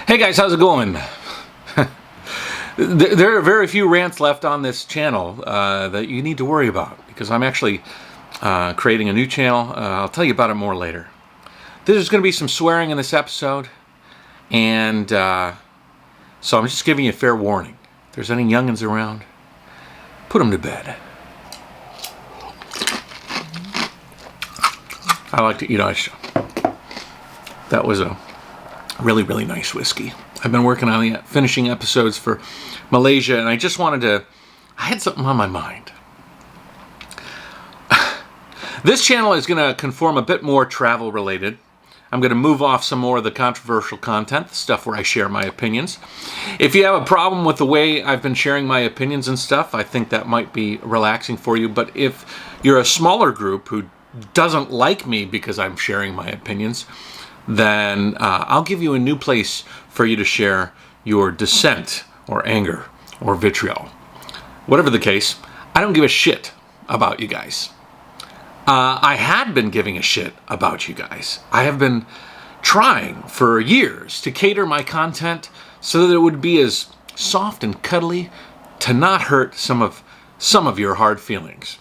Hey guys, how's it going? There are very few rants left on this channel that you need to worry about because I'm actually creating a new channel. I'll tell you about it more later. There's going to be some swearing in this episode, and so I'm just giving you a fair warning. If there's any youngins around, put them to bed. I like to eat ice. That was a really, really nice whiskey. I've been working on the finishing episodes for Malaysia, and I just wanted to... I had something on my mind. This channel is going to conform a bit more travel-related. I'm going to move off some more of the controversial content, the stuff where I share my opinions. If you have a problem with the way I've been sharing my opinions and stuff, I think that might be relaxing for you. But if you're a smaller group who doesn't like me because I'm sharing my opinions, then I'll give you a new place for you to share your dissent or anger or vitriol. Whatever the case, I don't give a shit about you guys. I had been giving a shit about you guys. I have been trying for years to cater my content so that it would be as soft and cuddly to not hurt some of your hard feelings.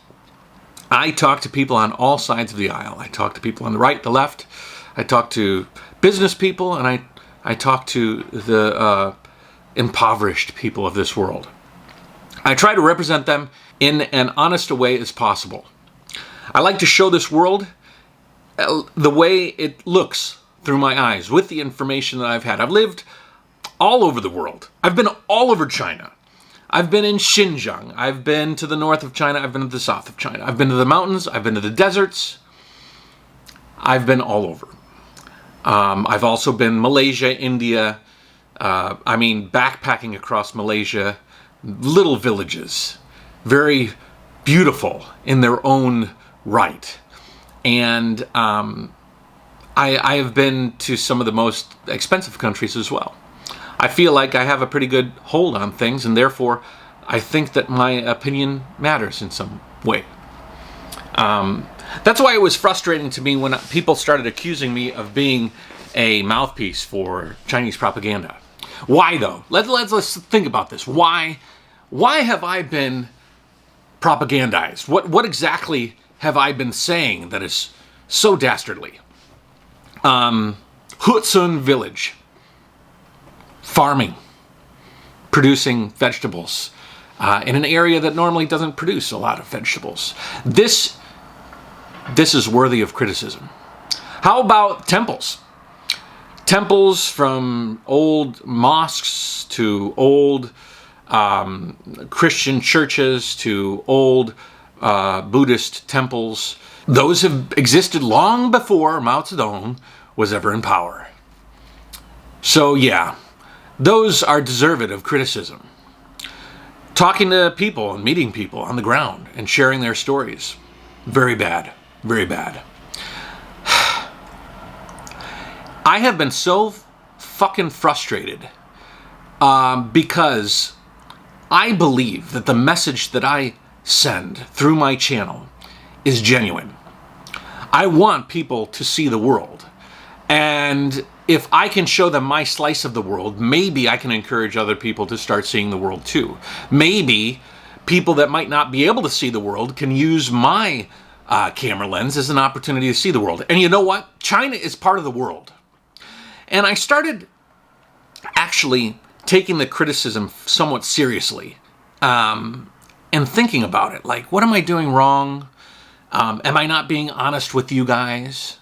I talk to people on all sides of the aisle. I talk to people on the right, the left. I talk to business people, and I talk to the impoverished people of this world. I try to represent them in an honest a way as possible. I like to show this world the way it looks through my eyes with the information that I've had. I've lived all over the world. I've been all over China. I've been in Xinjiang. I've been to the north of China. I've been to the south of China. I've been to the mountains. I've been to the deserts. I've been all over. I've also been Malaysia, India. Backpacking across Malaysia. Little villages. Very beautiful in their own right. And I have been to some of the most expensive countries as well. I feel like I have a pretty good hold on things, and therefore I think that my opinion matters in some way. That's why it was frustrating to me when people started accusing me of being a mouthpiece for Chinese propaganda. Why though? Let's think about this. Why have I been propagandized? What exactly have I been saying that is so dastardly? Hutsun village. Farming, producing vegetables in an area that normally doesn't produce a lot of vegetables. This is worthy of criticism. How about temples? Temples, from old mosques to old Christian churches to old Buddhist temples. Those have existed long before Mao Zedong was ever in power. So yeah, those are deserved of criticism. Talking to people and meeting people on the ground and sharing their stories. Very bad. Very bad. I have been so fucking frustrated because I believe that the message that I send through my channel is genuine. I want people to see the world. And if I can show them my slice of the world, maybe I can encourage other people to start seeing the world too. Maybe people that might not be able to see the world can use my camera lens as an opportunity to see the world. And you know what? China is part of the world. And I started actually taking the criticism somewhat seriously and thinking about it. Like, what am I doing wrong? Am I not being honest with you guys?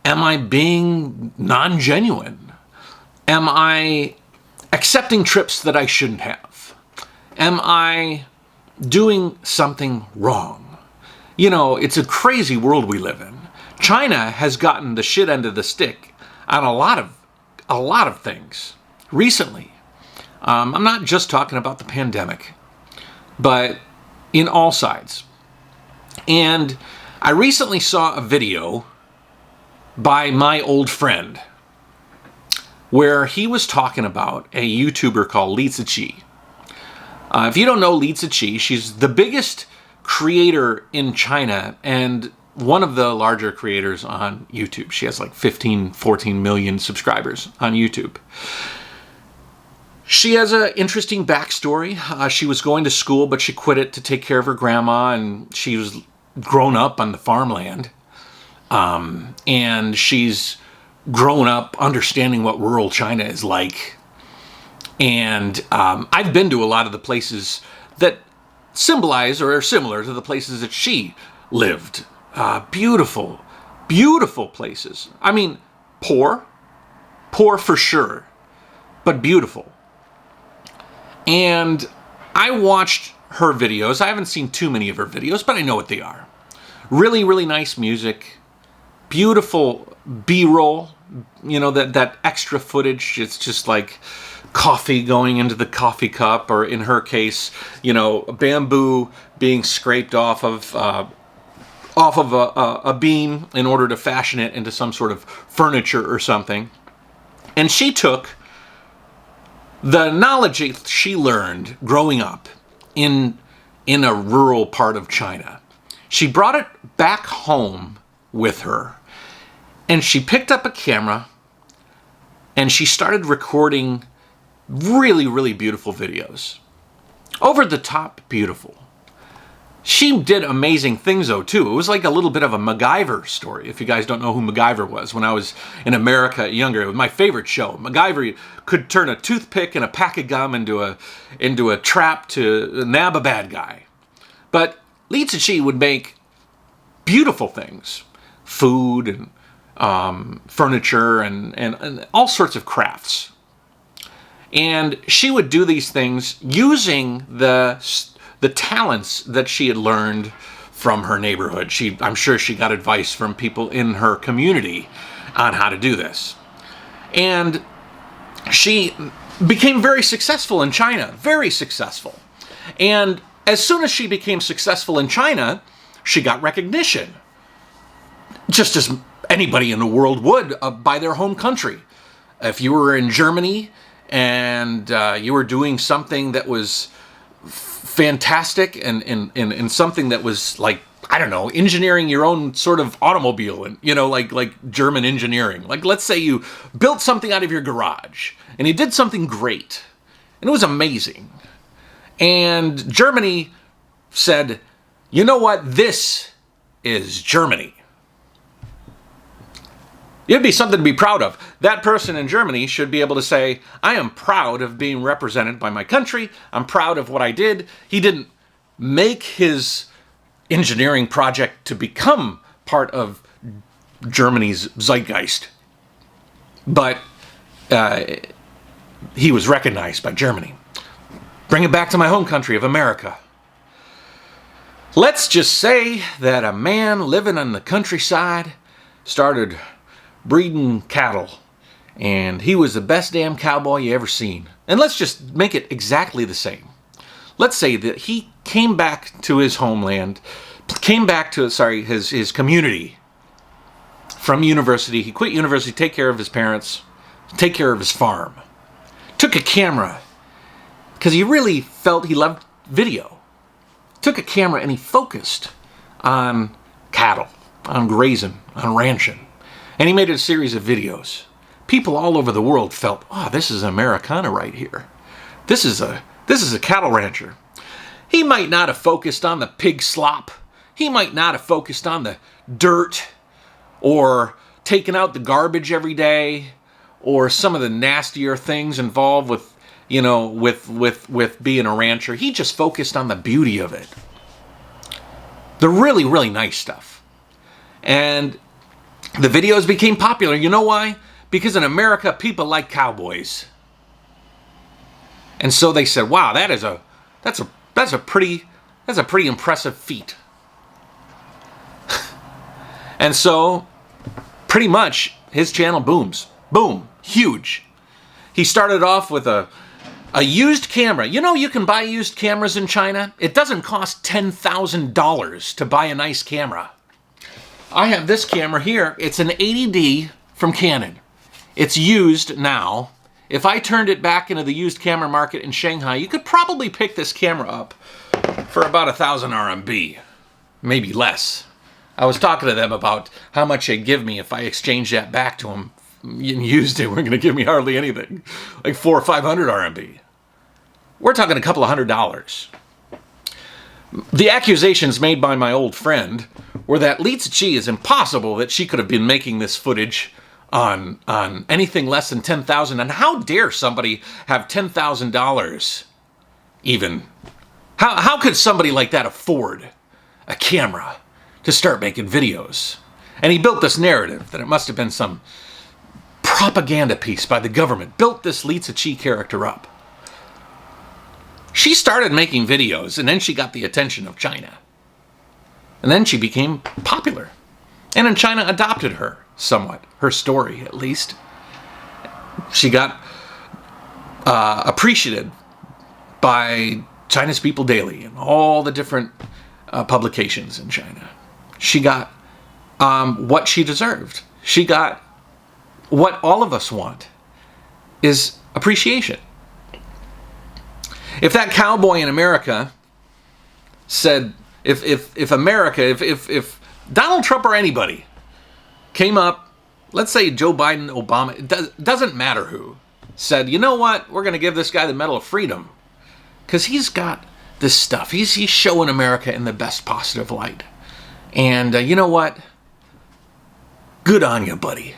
Am I being non-genuine? Am I accepting trips that I shouldn't have? Am I doing something wrong? You know, it's a crazy world we live in. China has gotten the shit end of the stick on a lot of things recently. I'm not just talking about the pandemic, but in all sides. And I recently saw a video by my old friend where he was talking about a YouTuber called Liziqi. If you don't know Liziqi, she's the biggest creator in China and one of the larger creators on YouTube. She has like 14 million subscribers on YouTube. She has an interesting backstory. She was going to school, but she quit it to take care of her grandma, and she was grown up on the farmland. And she's grown up understanding what rural China is like. And I've been to a lot of the places that symbolize or are similar to the places that she lived. Beautiful, beautiful places. I mean, poor for sure, but beautiful. And I watched her videos. I haven't seen too many of her videos, but I know what they are. Really, really nice music, beautiful B-roll, you know, that extra footage. It's just like coffee going into the coffee cup, or in her case, you know, bamboo being scraped off of a beam in order to fashion it into some sort of furniture or something. And she took the knowledge she learned growing up in a rural part of China. She brought it back home with her, and she picked up a camera and she started recording really, really beautiful videos. Over the top beautiful. She did amazing things, though, too. It was like a little bit of a MacGyver story. If you guys don't know who MacGyver was, when I was in America younger, it was my favorite show. MacGyver could turn a toothpick and a pack of gum into a trap to nab a bad guy. But Liziqi would make beautiful things. Food and furniture and all sorts of crafts. And she would do these things using the talents that she had learned from her neighborhood. I'm sure she got advice from people in her community on how to do this. And she became very successful in China, very successful. And as soon as she became successful in China, she got recognition, just as anybody in the world would by their home country. If you were in Germany and you were doing something that was fantastic and something that was like, I don't know, engineering your own sort of automobile, and you know, like German engineering. Like, let's say you built something out of your garage and you did something great and it was amazing. And Germany said, you know what? This is Germany. It'd be something to be proud of. That person in Germany should be able to say, I am proud of being represented by my country. I'm proud of what I did. He didn't make his engineering project to become part of Germany's zeitgeist, but he was recognized by Germany. Bring it back to my home country of America. Let's just say that a man living on the countryside started breeding cattle, and he was the best damn cowboy you ever seen. And let's just make it exactly the same. Let's say that he came back to his homeland, came back to his community from university. He quit university to take care of his parents, take care of his farm. Took a camera because he really felt he loved video. Took a camera and he focused on cattle, on grazing, on ranching. And he made a series of videos. People all over the world felt, oh, this is Americana right here. This is a cattle rancher. He might not have focused on the pig slop. He might not have focused on the dirt or taking out the garbage every day or some of the nastier things involved with, you know, with being a rancher. He just focused on the beauty of it. The really, really nice stuff. And the videos became popular. You know why? Because in America, people like cowboys. And so they said, wow, that's a pretty impressive feat. And so pretty much his channel booms. Boom. Huge. He started off with a used camera. You know, you can buy used cameras in China. It doesn't cost $10,000 to buy a nice camera. I have this camera here. It's an 80D from Canon. It's used now. If I turned it back into the used camera market in Shanghai, you could probably pick this camera up for about 1,000 RMB, maybe less. I was talking to them about how much they'd give me if I exchanged that back to them used it weren't going to give me hardly anything, like 400 or 500 RMB. We're talking a couple of $100. The accusations made by my old friend were that Liziqi is impossible, that she could have been making this footage on anything less than 10,000. And how dare somebody have $10,000 even? How could somebody like that afford a camera to start making videos? And he built this narrative that it must have been some propaganda piece by the government, built this Liziqi character up. She started making videos, and then she got the attention of China. And then she became popular. And then China adopted her somewhat, her story at least. She got appreciated by China's People Daily and all the different publications in China. She got what she deserved. She got what all of us want, is appreciation. If that cowboy in America said, if America, if Donald Trump or anybody came up, let's say Joe Biden, Obama, it doesn't matter who, said, you know what, we're going to give this guy the Medal of Freedom because he's got this stuff. He's showing America in the best positive light. And you know what? Good on you, buddy.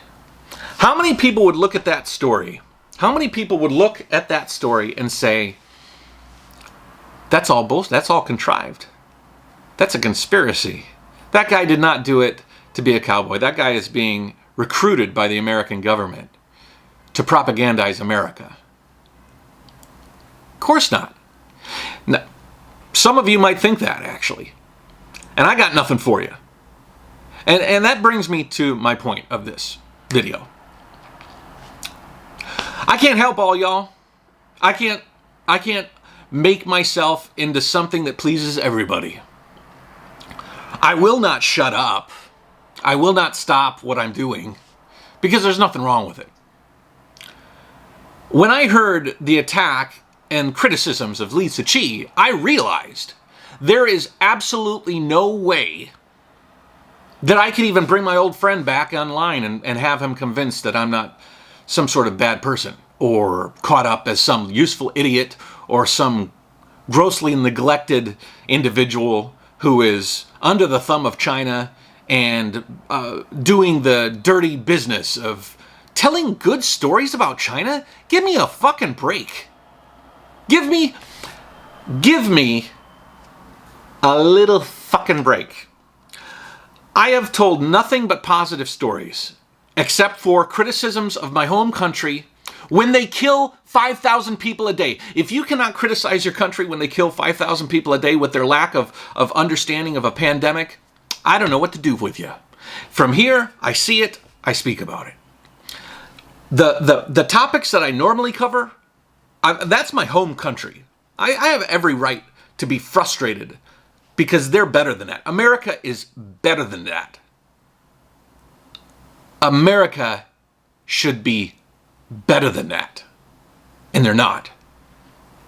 How many people would look at that story? How many people would look at that story and say, that's all bullshit, that's all contrived. That's a conspiracy. That guy did not do it to be a cowboy. That guy is being recruited by the American government to propagandize America. Of course not. Now, some of you might think that, actually. And I got nothing for you. And that brings me to my point of this video. I can't help all y'all. I can't make myself into something that pleases everybody. I will not shut up. I will not stop what I'm doing because there's nothing wrong with it. When I heard the attack and criticisms of Liziqi, I realized there is absolutely no way that I could even bring my old friend back online and have him convinced that I'm not some sort of bad person or caught up as some useful idiot or some grossly neglected individual who is under the thumb of China and doing the dirty business of telling good stories about China. Give me a fucking break. Give me a little fucking break. I have told nothing but positive stories, except for criticisms of my home country when they kill 5,000 people a day. If you cannot criticize your country when they kill 5,000 people a day with their lack of understanding of a pandemic, I don't know what to do with you. From here, I see it, I speak about it. The topics that I normally cover, that's my home country. I have every right to be frustrated because they're better than that. America is better than that. America should be better than that. And they're not.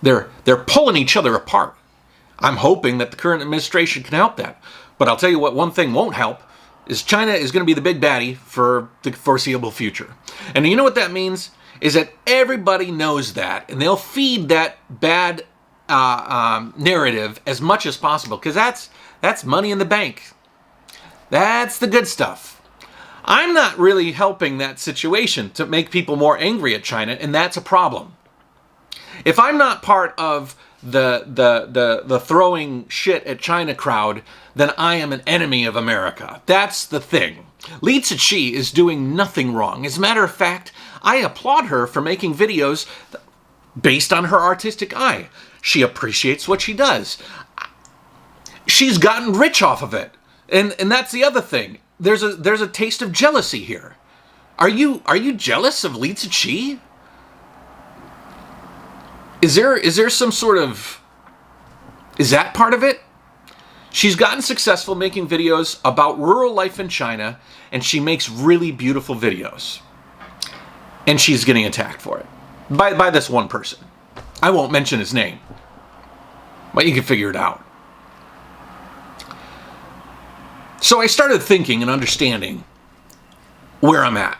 They're pulling each other apart. I'm hoping that the current administration can help that. But I'll tell you what, one thing won't help is China is going to be the big baddie for the foreseeable future. And you know what that means? Is that everybody knows that, and they'll feed that bad narrative as much as possible, because that's money in the bank. That's the good stuff. I'm not really helping that situation to make people more angry at China, and that's a problem. If I'm not part of the throwing shit at China crowd, then I am an enemy of America. That's the thing. Liziqi is doing nothing wrong. As a matter of fact, I applaud her for making videos based on her artistic eye. She appreciates what she does. She's gotten rich off of it. And that's the other thing. There's a taste of jealousy here. Are you jealous of Liziqi? Is there some sort of... Is that part of it? She's gotten successful making videos about rural life in China, and she makes really beautiful videos. And she's getting attacked for it. By this one person. I won't mention his name. But you can figure it out. So I started thinking and understanding where I'm at.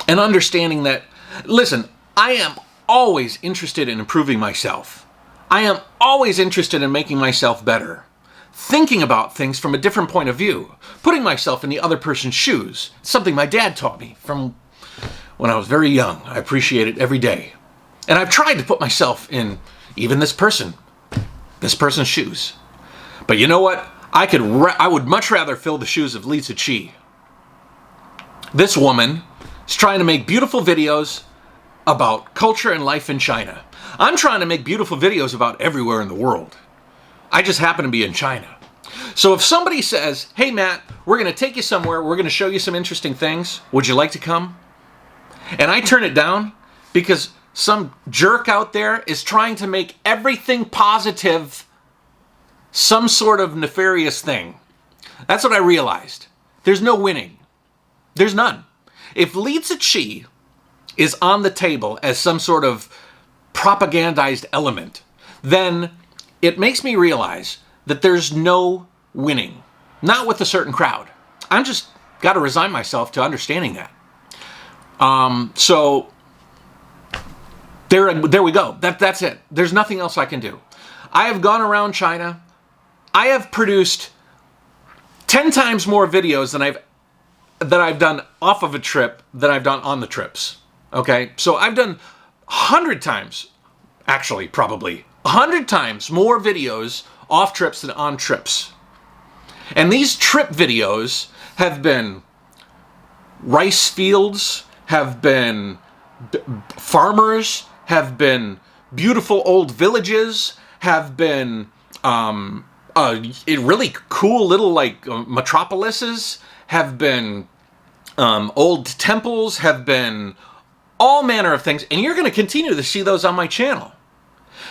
And understanding that, listen, I am always interested in improving myself. I am always interested in making myself better. Thinking about things from a different point of view. Putting myself in the other person's shoes. Something my dad taught me from when I was very young. I appreciate it every day. And I've tried to put myself in even this person's shoes. But you know what? I would much rather fill the shoes of Liziqi. This woman is trying to make beautiful videos about culture and life in China. I'm trying to make beautiful videos about everywhere in the world. I just happen to be in China. So if somebody says, hey Matt, we're going to take you somewhere, we're going to show you some interesting things, would you like to come? And I turn it down because some jerk out there is trying to make everything positive some sort of nefarious thing. That's what I realized. There's no winning. There's none. If Liziqi is on the table as some sort of propagandized element, then it makes me realize that there's no winning. Not with a certain crowd. I'm just got to resign myself to understanding that. So there we go. That's it. There's nothing else I can do. I have gone around China. I have produced 10 times more videos than I've done off of a trip than I've done on the trips. Okay? So I've done 100 times, actually probably 100 times more videos off trips than on trips. And these trip videos have been rice fields, have been farmers, have been beautiful old villages, have been really cool little metropolises, have been old temples, have been all manner of things, and you're going to continue to see those on my channel.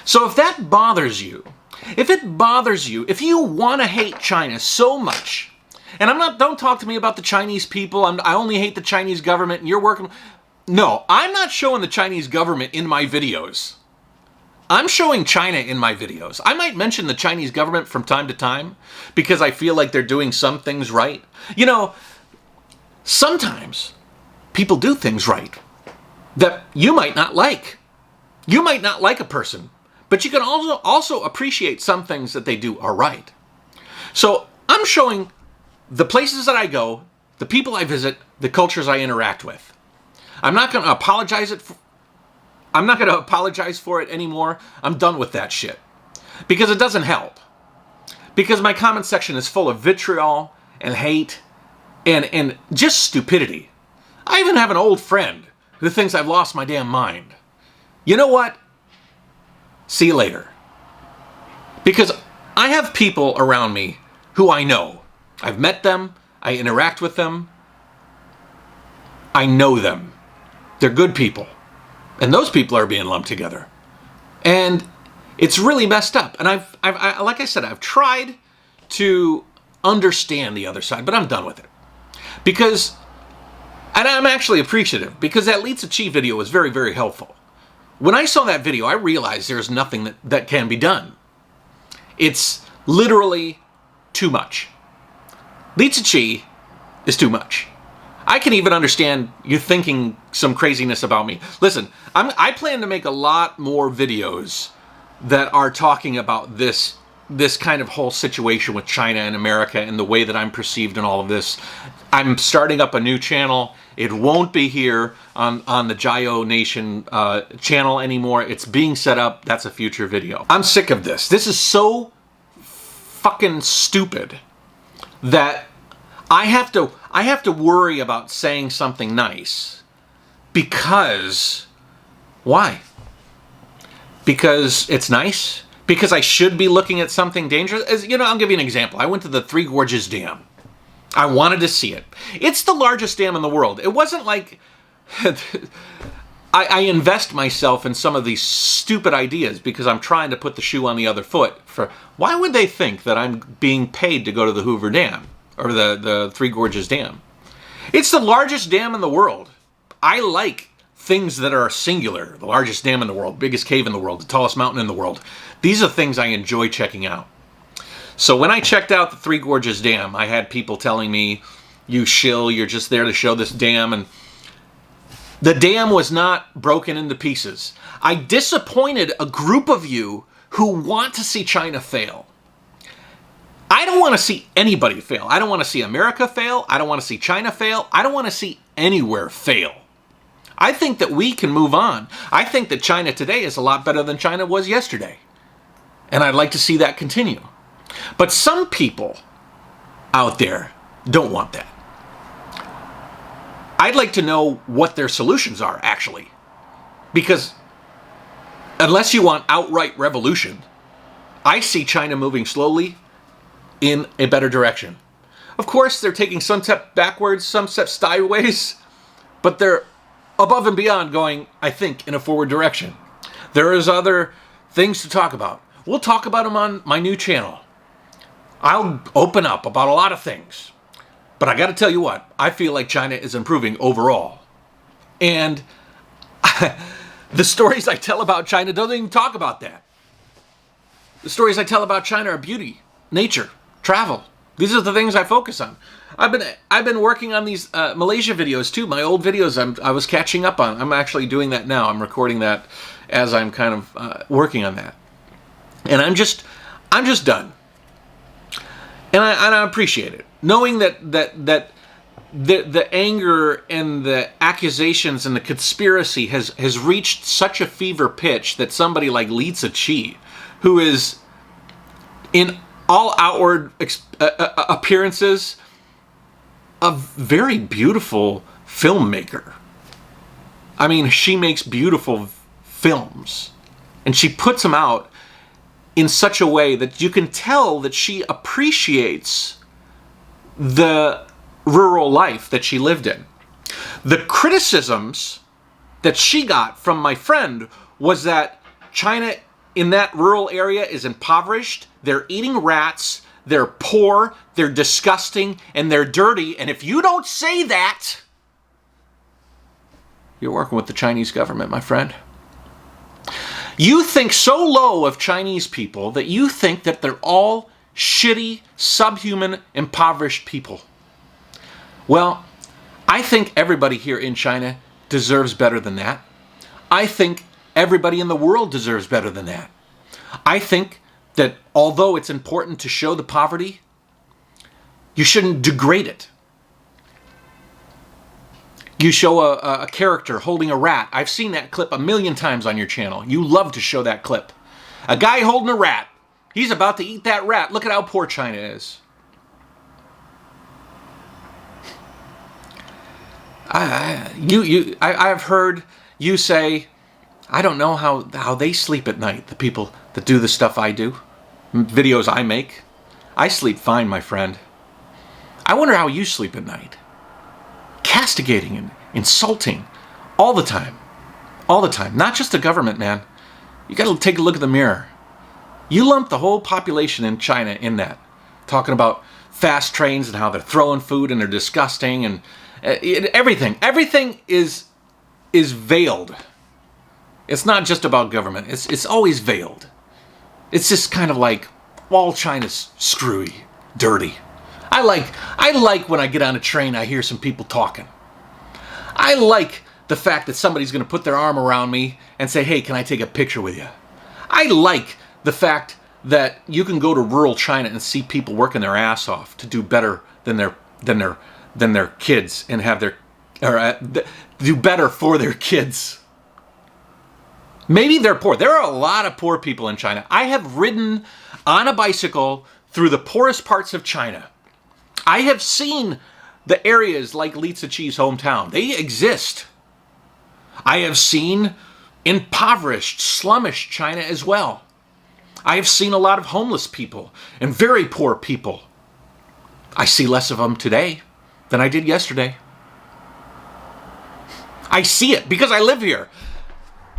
So if that bothers you, if you want to hate China so much, and don't talk to me about the Chinese people, I only hate the Chinese government, and you're working, no, I'm not showing the Chinese government in my videos. I'm showing China in my videos. I might mention the Chinese government from time to time because I feel like they're doing some things right. You know, sometimes people do things right that you might not like. You might not like a person, but you can also appreciate some things that they do are right. So I'm showing the places that I go, the people I visit, the cultures I interact with. I'm not going to apologize for it anymore. I'm done with that shit. Because it doesn't help. Because my comment section is full of vitriol and hate and just stupidity. I even have an old friend who thinks I've lost my damn mind. You know what? See you later. Because I have people around me who I know. I've met them. I interact with them. I know them. They're good people. And those people are being lumped together. And it's really messed up. And I've like I said, I've tried to understand the other side, but I'm done with it. Because, and I'm actually appreciative, because that Liziqi video was very, very helpful. When I saw that video, I realized there's nothing that can be done. It's literally too much. Liziqi is too much. I can even understand you thinking some craziness about me. Listen, I plan to make a lot more videos that are talking about this kind of whole situation with China and America and the way that I'm perceived in all of this. I'm starting up a new channel. It won't be here on the Jayo Nation channel anymore. It's being set up. That's a future video. I'm sick of this. This is so fucking stupid that I have to worry about saying something nice. Because why? Because it's nice? Because I should be looking at something dangerous? You know, I'll give you an example. I went to the Three Gorges Dam. I wanted to see it. It's the largest dam in the world. It wasn't like I invest myself in some of these stupid ideas because I'm trying to put the shoe on the other foot. Why would they think that I'm being paid to go to the Hoover Dam or the Three Gorges Dam? It's the largest dam in the world. I like things that are singular. The largest dam in the world, biggest cave in the world, the tallest mountain in the world. These are things I enjoy checking out. So when I checked out the Three Gorges Dam, I had people telling me, you shill, you're just there to show this dam. And The dam was not broken into pieces. I disappointed a group of you who want to see China fail. I don't want to see anybody fail. I don't want to see America fail. I don't want to see China fail. I don't want to see anywhere fail. I think that we can move on. I think that China today is a lot better than China was yesterday. And I'd like to see that continue. But some people out there don't want that. I'd like to know what their solutions are, actually. Because unless you want outright revolution, I see China moving slowly in a better direction. Of course, they're taking some step backwards, some steps sideways, but they're above and beyond going, I think, in a forward direction. There is other things to talk about. We'll talk about them on my new channel. I'll open up about a lot of things. But I got to tell you what, I feel like China is improving overall. And the stories I tell about China don't even talk about that. The stories I tell about China are beauty, nature, travel. These are the things I focus on. I've been working on these Malaysia videos too. My old videos I was catching up on. I'm actually doing that now. I'm recording that as I'm kind of working on that. And I'm just done. And I appreciate it. Knowing that the anger and the accusations and the conspiracy has reached such a fever pitch that somebody like Liziqi, who is in all outward appearances a very beautiful filmmaker. I mean, she makes beautiful films. And she puts them out in such a way that you can tell that she appreciates the rural life that she lived in. The criticisms that she got from my friend was that China in that rural area is impoverished, they're eating rats, they're poor, they're disgusting, and they're dirty, and if you don't say that, you're working with the Chinese government, my friend. You think so low of Chinese people that you think that they're all shitty, subhuman, impoverished people. Well, I think everybody here in China deserves better than that. I think everybody in the world deserves better than that. I think that although it's important to show the poverty, you shouldn't degrade it. You show a character holding a rat. I've seen that clip a million times on your channel. You love to show that clip. A guy holding a rat. He's about to eat that rat. Look at how poor China is. I've heard you say, I don't know how they sleep at night, the people that do the stuff I do, videos I make. I sleep fine, my friend. I wonder how you sleep at night. Castigating and insulting all the time. All the time. Not just the government, man. You got to take a look at the mirror. You lump the whole population in China in that. Talking about fast trains and how they're throwing food and they're disgusting and everything. Everything is veiled. It's not just about government. It's always veiled. It's just kind of like all China's screwy, dirty. I like when I get on a train, I hear some people talking. I like the fact that somebody's going to put their arm around me and say, hey, can I take a picture with you? I like the fact that you can go to rural China and see people working their ass off to do better than their kids and have do better for their kids. Maybe they're poor. There are a lot of poor people in China. I have ridden on a bicycle through the poorest parts of China. I have seen the areas like Liziqi's hometown. They exist. I have seen impoverished, slummish China as well. I have seen a lot of homeless people and very poor people. I see less of them today than I did yesterday. I see it because I live here.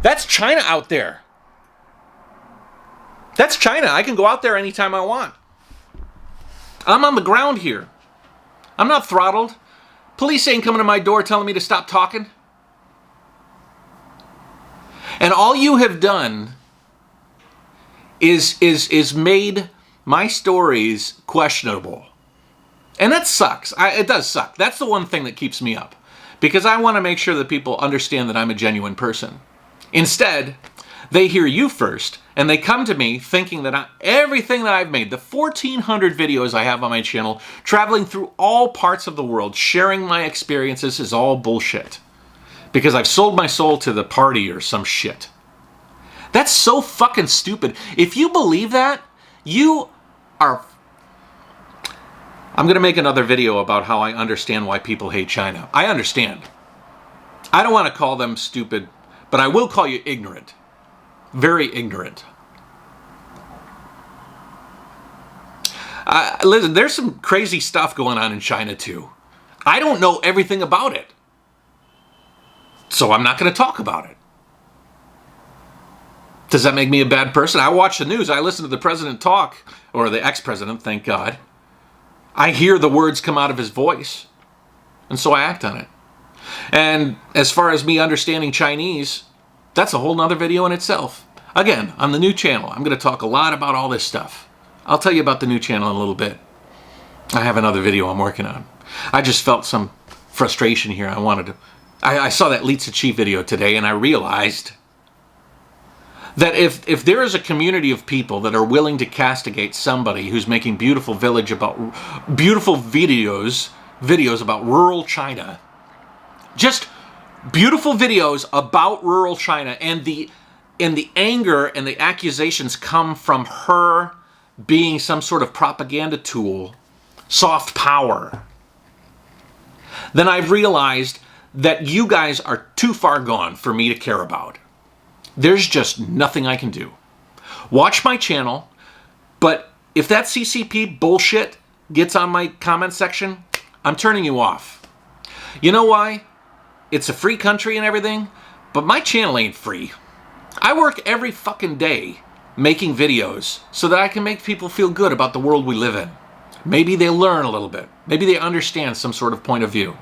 That's China out there. That's China. I can go out there anytime I want. I'm on the ground here. I'm not throttled. Police ain't coming to my door telling me to stop talking. And all you have done is made my stories questionable. And that sucks. It does suck. That's the one thing that keeps me up. because I want to make sure that people understand that I'm a genuine person. Instead, they hear you first, and they come to me thinking that everything that I've made, the 1,400 videos I have on my channel, traveling through all parts of the world, sharing my experiences, is all bullshit. Because I've sold my soul to the party or some shit. That's so fucking stupid. If you believe that, you are... I'm going to make another video about how I understand why people hate China. I understand. I don't want to call them stupid, but I will call you ignorant. Very ignorant. Listen, there's some crazy stuff going on in China too. I don't know everything about it. So I'm not going to talk about it. Does that make me a bad person? I watch the news. I listen to the president talk, or the ex-president, thank God. I hear the words come out of his voice, and so I act on it. And as far as me understanding Chinese, that's a whole nother video in itself. Again, on the new channel, I'm going to talk a lot about all this stuff. I'll tell you about the new channel in a little bit. I have another video I'm working on. I just felt some frustration here. I saw that Liziqi video today, and I realized that if there is a community of people that are willing to castigate somebody who's making beautiful videos about rural China, just beautiful videos about rural China, and the anger and the accusations come from her being some sort of propaganda tool, soft power, then I've realized that you guys are too far gone for me to care about. There's just nothing I can do. Watch my channel, but if that CCP bullshit gets on my comment section, I'm turning you off. You know why? It's a free country and everything, but my channel ain't free. I work every fucking day making videos so that I can make people feel good about the world we live in. Maybe they learn a little bit. Maybe they understand some sort of point of view.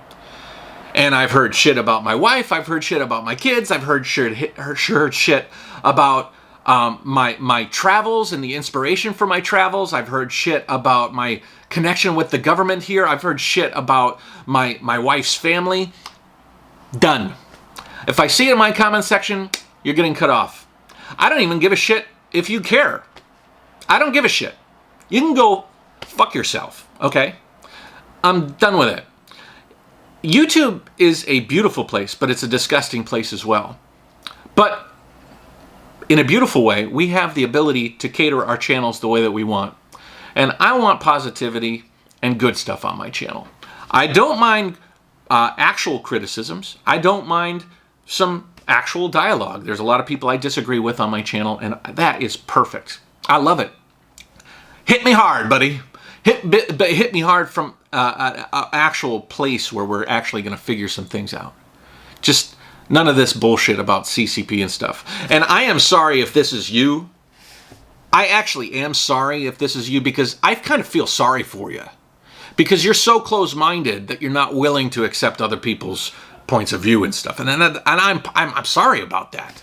And I've heard shit about my wife. I've heard shit about my kids. I've heard shit about my travels and the inspiration for my travels. I've heard shit about my connection with the government here. I've heard shit about my wife's family. Done. If I see it in my comment section, you're getting cut off. I don't even give a shit if you care. I don't give a shit. You can go fuck yourself, okay? I'm done with it. YouTube is a beautiful place, but it's a disgusting place as well. But in a beautiful way, we have the ability to cater our channels the way that we want. And I want positivity and good stuff on my channel. I don't mind actual criticisms. I don't mind some actual dialogue. There's a lot of people I disagree with on my channel, and that is perfect. I love it. Hit me hard, buddy. Hit me hard from an actual place where we're actually going to figure some things out. Just none of this bullshit about CCP and stuff. And I am sorry if this is you. I actually am sorry if this is you, because I kind of feel sorry for you. Because you're so close-minded that you're not willing to accept other people's points of view and stuff. And I'm sorry about that.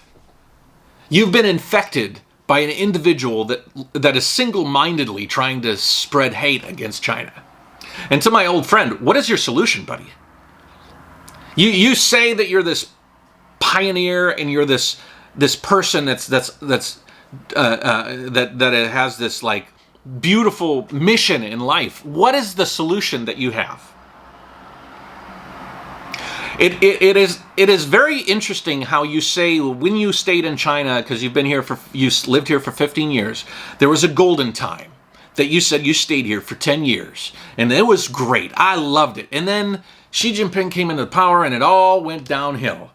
You've been infected by an individual that is single-mindedly trying to spread hate against China. And to my old friend, what is your solution, buddy? You say that you're this pioneer and you're this person that has this like beautiful mission in life. What is the solution that you have? It is very interesting how you say when you stayed in China, because you lived here for 15 years, there was a golden time that you said you stayed here for 10 years. And it was great. I loved it. And then Xi Jinping came into power and it all went downhill.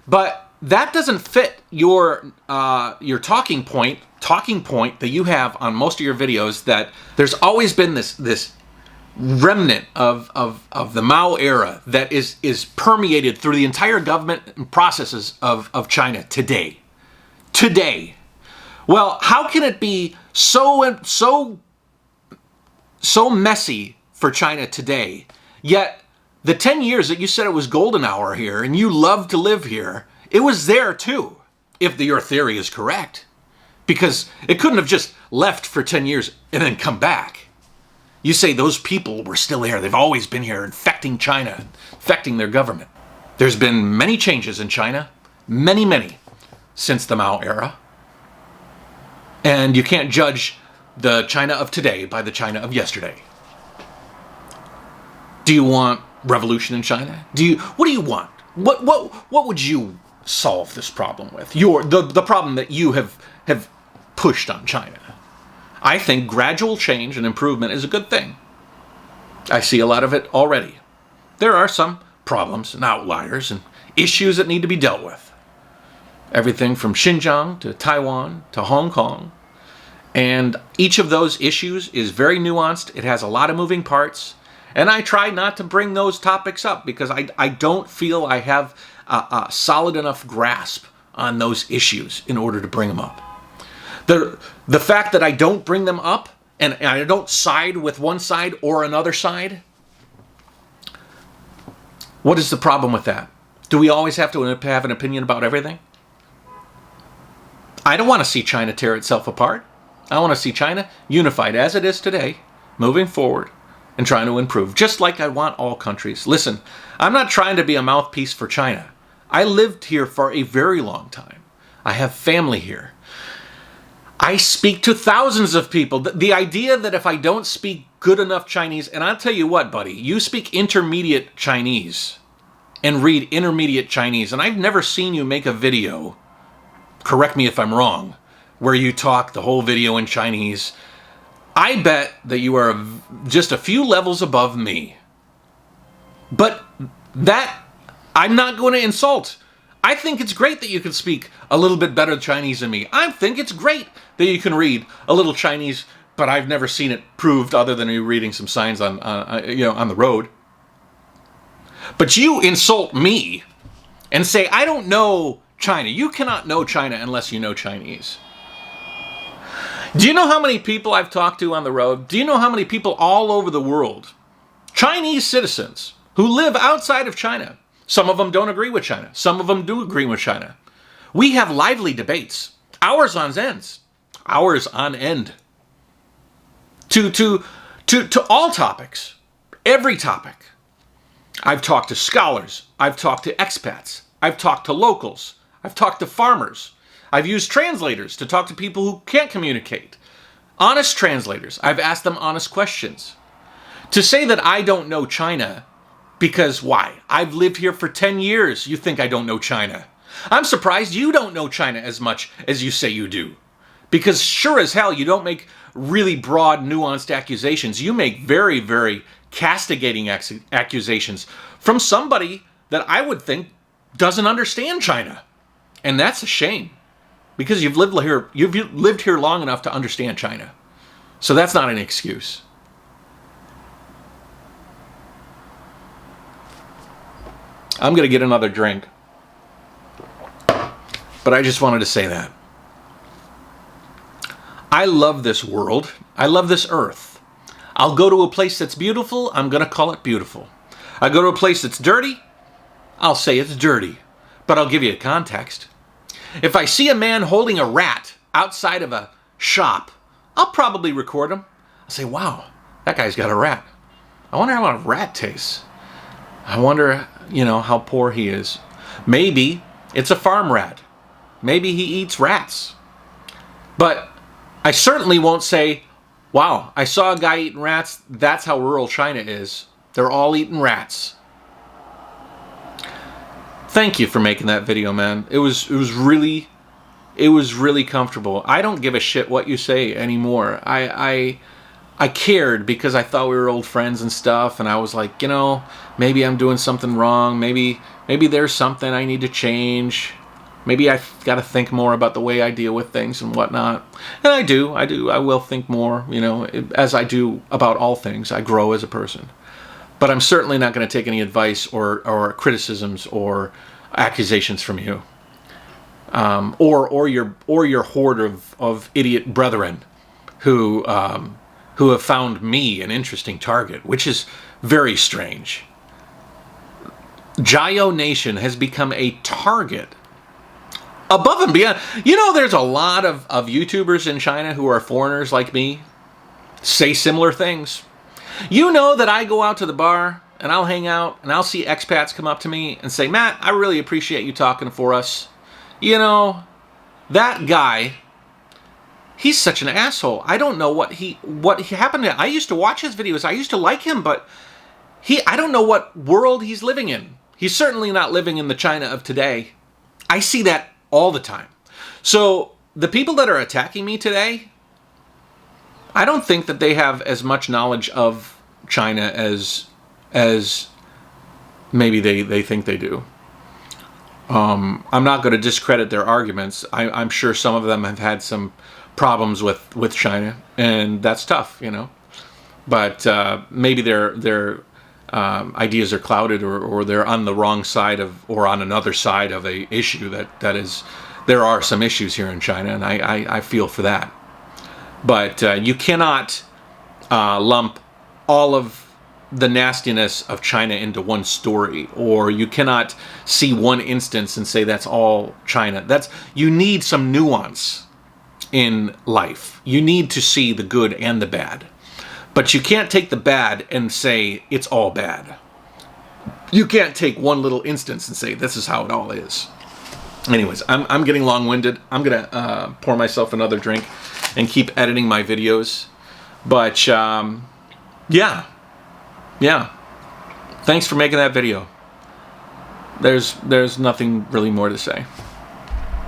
But that doesn't fit your talking point that you have on most of your videos, that there's always been this remnant of the Mao era that is permeated through the entire government and processes of China today. Today. Well, how can it be so messy for China today, yet the 10 years that you said it was golden hour here and you loved to live here, it was there too, if your theory is correct. Because it couldn't have just left for 10 years and then come back. You say those people were still here. They've always been here, infecting China, infecting their government. There's been many changes in China, many, since the Mao era. And you can't judge the China of today by the China of yesterday. Do you want revolution in China? What do you want? What would you solve this problem with? The problem that you have pushed on China. I think gradual change and improvement is a good thing. I see a lot of it already. There are some problems and outliers and issues that need to be dealt with. Everything from Xinjiang to Taiwan to Hong Kong. And each of those issues is very nuanced. It has a lot of moving parts. And I try not to bring those topics up because I don't feel I have a solid enough grasp on those issues in order to bring them up. The fact that I don't bring them up and I don't side with one side or another side, what is the problem with that? Do we always have to have an opinion about everything? I don't want to see China tear itself apart. I want to see China unified as it is today, moving forward and trying to improve, just like I want all countries. Listen, I'm not trying to be a mouthpiece for China. I lived here for a very long time. I have family here. I speak to thousands of people. The idea that if I don't speak good enough Chinese, and I'll tell you what, buddy, you speak intermediate Chinese and read intermediate Chinese, and I've never seen you make a video, correct me if I'm wrong, where you talk the whole video in Chinese. I bet that you are just a few levels above me. But that, I'm not going to insult. I think it's great that you can speak a little bit better Chinese than me. I think it's great that you can read a little Chinese, but I've never seen it proved other than you reading some signs on the road. But you insult me and say, I don't know China. You cannot know China unless you know Chinese. Do you know how many people I've talked to on the road? Do you know how many people all over the world, Chinese citizens who live outside of China? Some of them don't agree with China. Some of them do agree with China. We have lively debates, hours on end, to all topics, every topic. I've talked to scholars. I've talked to expats. I've talked to locals. I've talked to farmers. I've used translators to talk to people who can't communicate. Honest translators. I've asked them honest questions. To say that I don't know China, because why? I've lived here for 10 years. You think I don't know China. I'm surprised you don't know China as much as you say you do. Because sure as hell, you don't make really broad, nuanced accusations. You make very, very castigating accusations from somebody that I would think doesn't understand China. And that's a shame. Because you've lived here long enough to understand China. So that's not an excuse. I'm going to get another drink. But I just wanted to say that. I love this world. I love this earth. I'll go to a place that's beautiful. I'm going to call it beautiful. I go to a place that's dirty. I'll say it's dirty. But I'll give you a context. If I see a man holding a rat outside of a shop, I'll probably record him. I'll say, wow, that guy's got a rat. I wonder how a rat tastes. I wonder, how poor he is. Maybe it's a farm rat. Maybe he eats rats. But I certainly won't say, wow, I saw a guy eating rats. That's how rural China is. They're all eating rats. Thank you for making that video, man. It was really comfortable. I don't give a shit what you say anymore. I cared because I thought we were old friends and stuff, and I was like, maybe I'm doing something wrong. Maybe there's something I need to change. Maybe I've got to think more about the way I deal with things and whatnot. And I do. I will think more, as I do about all things. I grow as a person. But I'm certainly not going to take any advice or criticisms or accusations from you, or your horde of idiot brethren who have found me an interesting target, which is very strange. Jayo Nation has become a target above and beyond. There's a lot of YouTubers in China who are foreigners like me say similar things. You know that I go out to the bar and I'll hang out, and I'll see expats come up to me and say, Matt, I really appreciate you talking for us. You know, that guy, he's such an asshole. I don't know what he happened to him. I used to watch his videos. I used to like him, but I don't know what world he's living in. He's certainly not living in the China of today. I see that all the time. So the people that are attacking me today, I don't think that they have as much knowledge of China as maybe they think they do. I'm not going to discredit their arguments. I'm sure some of them have had some problems with China, and that's tough, you know. But maybe their ideas are clouded, or they're on the wrong side of, or on another side of a issue that is. There are some issues here in China, and I feel for that. But you cannot lump all of the nastiness of China into one story, or you cannot see one instance and say that's all China. You need some nuance in life. You need to see the good and the bad. But you can't take the bad and say it's all bad. You can't take one little instance and say this is how it all is. Anyways, I'm getting long-winded. I'm gonna pour myself another drink and keep editing my videos. But yeah. Thanks for making that video. There's nothing really more to say.